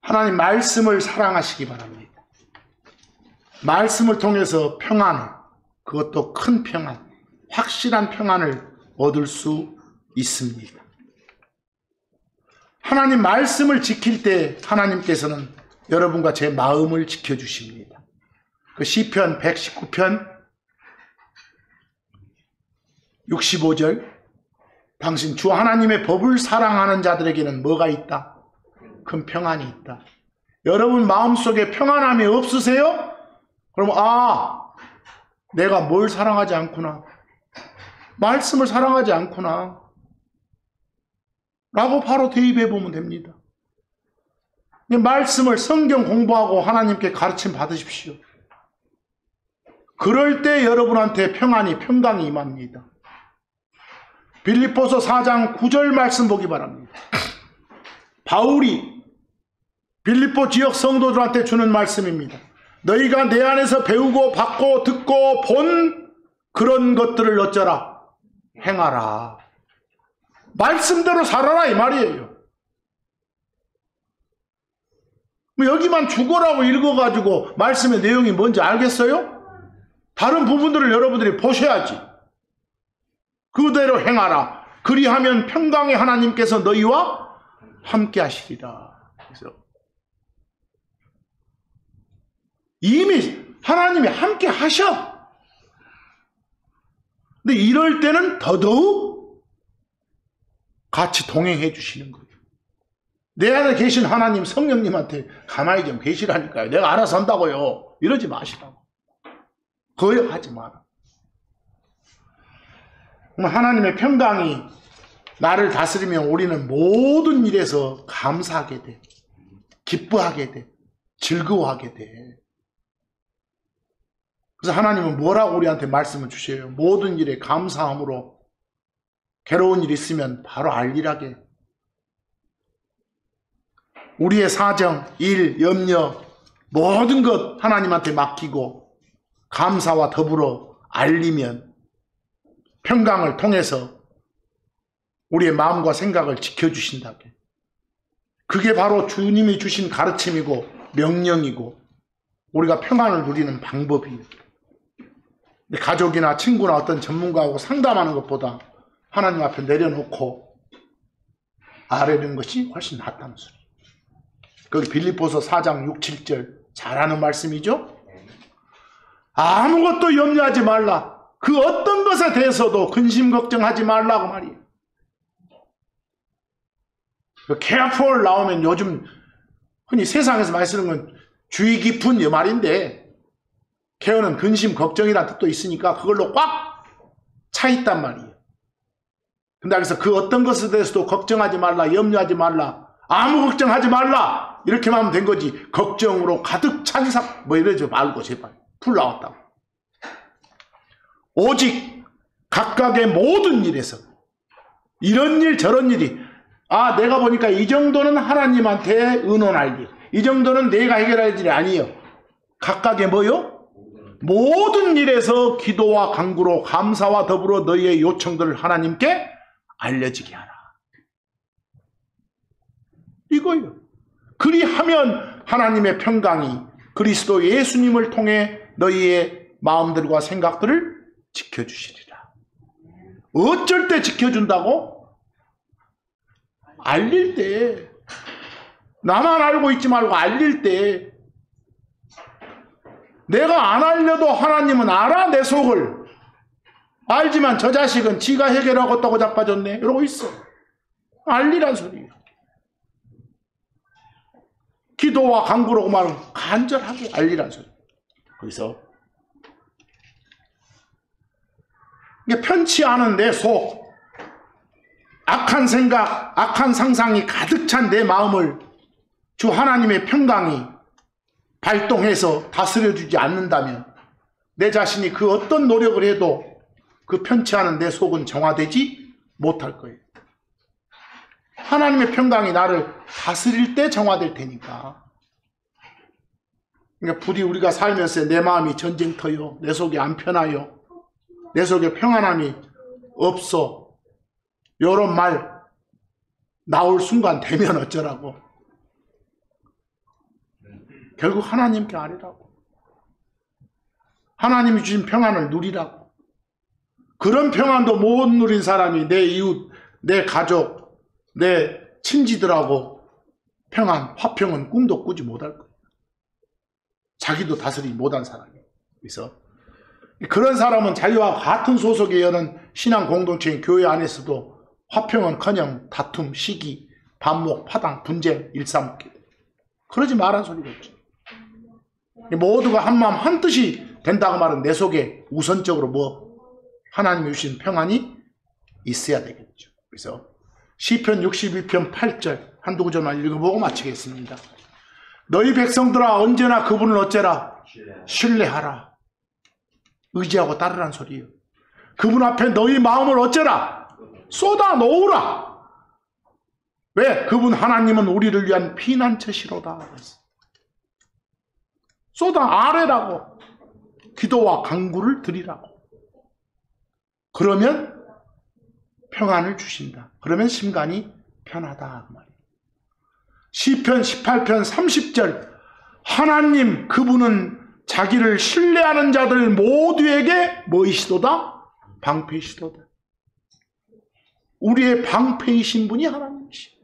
하나님 말씀을 사랑하시기 바랍니다. 말씀을 통해서 평안을, 그것도 큰 평안, 확실한 평안을 얻을 수 있습니다. 하나님 말씀을 지킬 때 하나님께서는 여러분과 제 마음을 지켜주십니다. 그 시편 119편 65절, 당신 주 하나님의 법을 사랑하는 자들에게는 뭐가 있다? 큰 평안이 있다. 여러분 마음속에 평안함이 없으세요? 그러면 내가 뭘 사랑하지 않구나, 말씀을 사랑하지 않구나 라고 바로 대입해 보면 됩니다. 말씀을, 성경 공부하고 하나님께 가르침 받으십시오. 그럴 때 여러분한테 평강이 임합니다. 빌립보서 4장 9절 말씀 보기 바랍니다. 바울이 빌립보 지역 성도들한테 주는 말씀입니다. 너희가 내 안에서 배우고 받고 듣고 본 그런 것들을 어쩌라? 행하라. 말씀대로 살아라, 이 말이에요. 여기만 죽어라고 읽어가지고 말씀의 내용이 뭔지 알겠어요? 다른 부분들을 여러분들이 보셔야지. 그대로 행하라. 그리하면 평강의 하나님께서 너희와 함께 하시리라. 그래서 이미 하나님이 함께 하셔. 근데 이럴 때는 더더욱 같이 동행해 주시는 거예요. 내 안에 계신 하나님, 성령님한테 가만히 좀 계시라니까요. 내가 알아서 한다고요. 이러지 마시라고. 거역하지 마라. 하나님의 평강이 나를 다스리면 우리는 모든 일에서 감사하게 돼. 기뻐하게 돼. 즐거워하게 돼. 그래서 하나님은 뭐라고 우리한테 말씀을 주셔요? 모든 일에 감사함으로, 괴로운 일 있으면 바로 알리라게. 우리의 사정, 일, 염려, 모든 것 하나님한테 맡기고 감사와 더불어 알리면 평강을 통해서 우리의 마음과 생각을 지켜주신다게. 그게 바로 주님이 주신 가르침이고 명령이고 우리가 평안을 누리는 방법이에요. 가족이나 친구나 어떤 전문가하고 상담하는 것보다 하나님 앞에 내려놓고 아뢰는 것이 훨씬 낫다는 소리. 거기 빌립보서 4장 6, 7절 잘 아는 말씀이죠? 아무것도 염려하지 말라. 그 어떤 것에 대해서도 근심 걱정하지 말라고 말이에요. careful 나오면 요즘 흔히 세상에서 많이 쓰는 건 주의 깊은 이 말인데, care는 근심 걱정이라는 뜻도 있으니까 그걸로 꽉 차 있단 말이에요. 근데 그래서 그 어떤 것에 대해서도 걱정하지 말라, 염려하지 말라, 아무 걱정하지 말라 이렇게만 하면 된 거지, 걱정으로 가득 찬 이상 뭐 이러지 말고 제발. 풀 나왔다고. 오직 각각의 모든 일에서 이런 일 저런 일이, 내가 보니까 이 정도는 하나님한테 의논할 일, 이 정도는 내가 해결할 일이 아니에요. 각각의 뭐요? 모든 일에서 기도와 간구로 감사와 더불어 너희의 요청들을 하나님께 알려지게 하라. 이거예요. 그리하면 하나님의 평강이 그리스도 예수님을 통해 너희의 마음들과 생각들을 지켜주시리라. 어쩔 때 지켜준다고? 알릴 때. 나만 알고 있지 말고 알릴 때. 내가 안 알려도 하나님은 알아, 내 속을. 알지만 저 자식은 지가 해결하겠다고 자빠졌네 이러고 있어. 알리란 소리예요. 기도와 간구로 말은 간절하게 알리란 소리. 그래서 이게 편치 않은 내 속, 악한 생각, 악한 상상이 가득 찬 내 마음을 주 하나님의 평강이 발동해서 다스려주지 않는다면 내 자신이 그 어떤 노력을 해도 그 편치 않은 내 속은 정화되지 못할 거예요. 하나님의 평강이 나를 다스릴 때 정화될 테니까. 그러니까 부디 우리가 살면서 내 마음이 전쟁터요, 내 속이 안 편하요, 내 속에 평안함이 없어, 이런 말 나올 순간 되면 어쩌라고. 결국 하나님께 아뢰라고. 하나님이 주신 평안을 누리라고. 그런 평안도 못 누린 사람이 내 이웃, 내 가족, 내 친지들하고 평안, 화평은 꿈도 꾸지 못할 거예요. 자기도 다스리지 못한 사람이에요. 그래서 그런 사람은 자기와 같은 소속에 여는 신앙 공동체인 교회 안에서도 화평은커녕 다툼, 시기, 반목, 파당, 분쟁, 일삼게 돼요. 그러지 말란 소리가 없죠. 모두가 한마음 한뜻이 된다고 말은 내 속에 우선적으로 하나님이 주신 평안이 있어야 되겠죠. 그래서 시편 61편 8절 한두 구절만 읽어보고 마치겠습니다. 너희 백성들아 언제나 그분을 어째라? 신뢰하라. 의지하고 따르란 소리예요. 그분 앞에 너희 마음을 어째라? 쏟아 놓으라. 왜? 그분 하나님은 우리를 위한 피난처시로다. 쏟아 아뢰라고. 기도와 간구를 드리라고. 그러면 평안을 주신다. 그러면 심간이 편하다. 그 말이에요. 시편 18편 30절 하나님 그분은 자기를 신뢰하는 자들 모두에게 뭐이시도다? 방패이시도다. 우리의 방패이신 분이 하나님이시.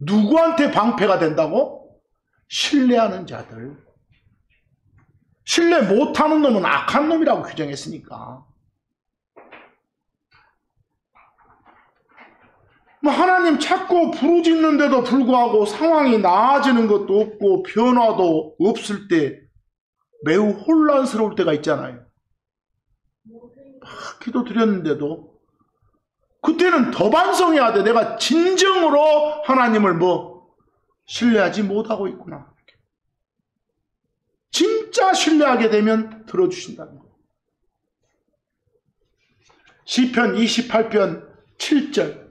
누구한테 방패가 된다고? 신뢰하는 자들. 신뢰 못하는 놈은 악한 놈이라고 규정했으니까. 하나님 찾고 부르짖는데도 불구하고 상황이 나아지는 것도 없고 변화도 없을 때 매우 혼란스러울 때가 있잖아요. 막 기도 드렸는데도 그때는 더 반성해야 돼. 내가 진정으로 하나님을 신뢰하지 못하고 있구나. 진짜 신뢰하게 되면 들어주신다는 거예요. 시편 28편 7절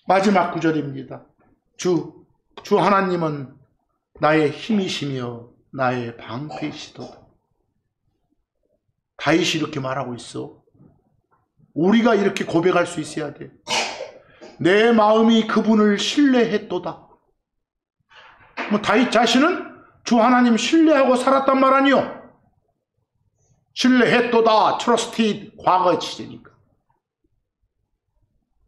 마지막 구절입니다. 주 하나님은 나의 힘이시며 나의 방패이시도다. 다윗이 이렇게 말하고 있어. 우리가 이렇게 고백할 수 있어야 돼. 내 마음이 그분을 신뢰했도다. 다윗 자신은 주 하나님 신뢰하고 살았단 말 아니요. 신뢰했도다. trusted 과거 시제니까.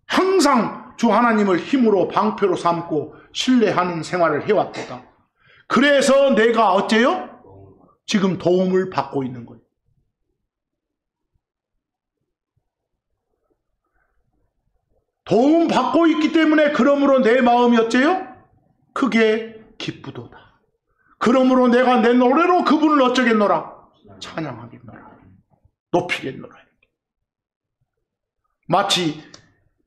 항상 주 하나님을 힘으로 방패로 삼고 신뢰하는 생활을 해왔도다. 그래서 내가 어째요? 지금 도움을 받고 있는 거예요. 도움 받고 있기 때문에 그러므로 내 마음이 어째요? 크게 기쁘도다. 그러므로 내가 내 노래로 그분을 어쩌겠노라? 찬양하겠노라. 높이겠노라. 마치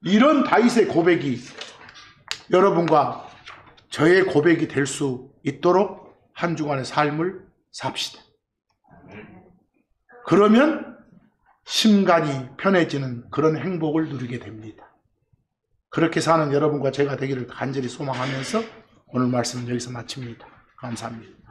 이런 다윗의 고백이 여러분과 저의 고백이 될 수 있도록 한 주간의 삶을 삽시다. 그러면 심간이 편해지는 그런 행복을 누리게 됩니다. 그렇게 사는 여러분과 제가 되기를 간절히 소망하면서 오늘 말씀은 여기서 마칩니다. 감사합니다.